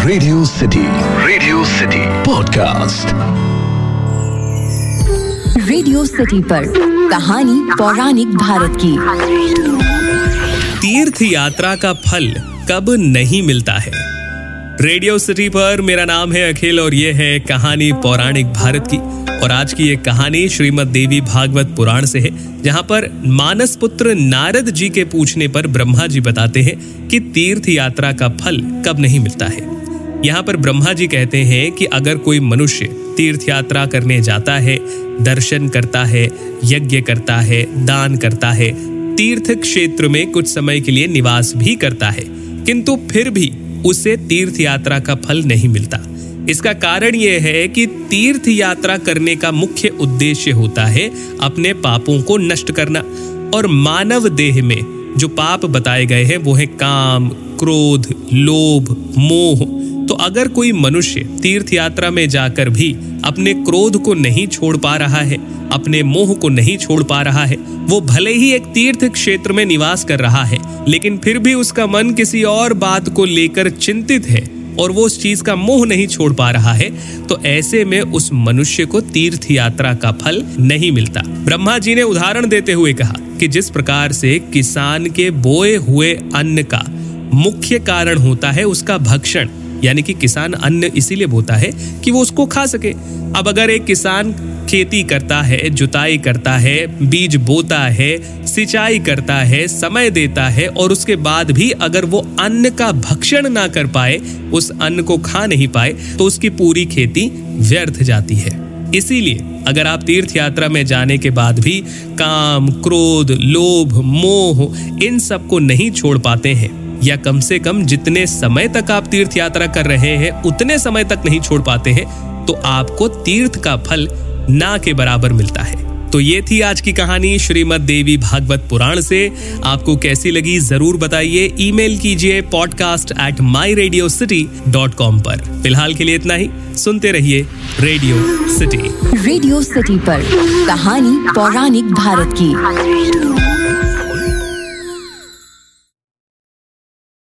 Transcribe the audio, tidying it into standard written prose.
Radio city podcast. Radio city पर कहानी पौराणिक भारत की। तीर्थ यात्रा का फल कब नहीं मिलता है। रेडियो सिटी पर मेरा नाम है अखिल और ये है कहानी पौराणिक भारत की। और आज की ये कहानी श्रीमद् देवी भागवत पुराण से है, जहां पर मानस पुत्र नारद जी के पूछने पर ब्रह्मा जी बताते हैं कि तीर्थ यात्रा का फल कब नहीं मिलता है। यहाँ पर ब्रह्मा जी कहते हैं कि अगर कोई मनुष्य तीर्थ यात्रा करने जाता है, दर्शन करता है, यज्ञ करता है, दान करता है, तीर्थ क्षेत्र में कुछ समय के लिए निवास भी करता है, किंतु फिर भी उसे तीर्थ यात्रा का फल नहीं मिलता। इसका कारण यह है कि तीर्थ यात्रा करने का मुख्य उद्देश्य होता है अपने पापों को नष्ट करना। और मानव देह में जो पाप बताए गए हैं वो है काम, क्रोध, लोभ, मोह। तो अगर कोई मनुष्य तीर्थ यात्रा में जाकर भी अपने क्रोध को नहीं छोड़ पा रहा है, अपने मोह को नहीं छोड़ पा रहा है, वो भले ही एक तीर्थ क्षेत्र में निवास कर रहा है, लेकिन फिर भी उसका मन किसी और बात को लेकर चिंतित है और वो उस चीज का मोह नहीं छोड़ पा रहा है, तो ऐसे में उस मनुष्य को तीर्थ यात्रा का फल नहीं मिलता। ब्रह्मा जी ने उदाहरण देते हुए कहा कि जिस प्रकार से किसान के बोए हुए अन्न का मुख्य कारण होता है उसका भक्षण, यानी कि किसान अन्न इसीलिए बोता है कि वो उसको खा सके। अब अगर एक किसान खेती करता है, जुताई करता है, बीज बोता है, सिंचाई करता है, समय देता है और उसके बाद भी अगर वो अन्न का भक्षण ना कर पाए, उस अन्न को खा नहीं पाए, तो उसकी पूरी खेती व्यर्थ जाती है। इसीलिए अगर आप तीर्थ यात्रा में जाने के बाद भी काम, क्रोध, लोभ, मोह इन सब को नहीं छोड़ पाते हैं, या कम से कम जितने समय तक आप तीर्थ यात्रा कर रहे हैं उतने समय तक नहीं छोड़ पाते हैं, तो आपको तीर्थ का फल ना के बराबर मिलता है। तो ये थी आज की कहानी श्रीमद् देवी भागवत पुराण से। आपको कैसी लगी जरूर बताइए। ईमेल कीजिए podcast@myradiocity.com पर। फिलहाल के लिए इतना ही। सुनते रहिए रेडियो सिटी। रेडियो सिटी पर कहानी पौराणिक भारत की।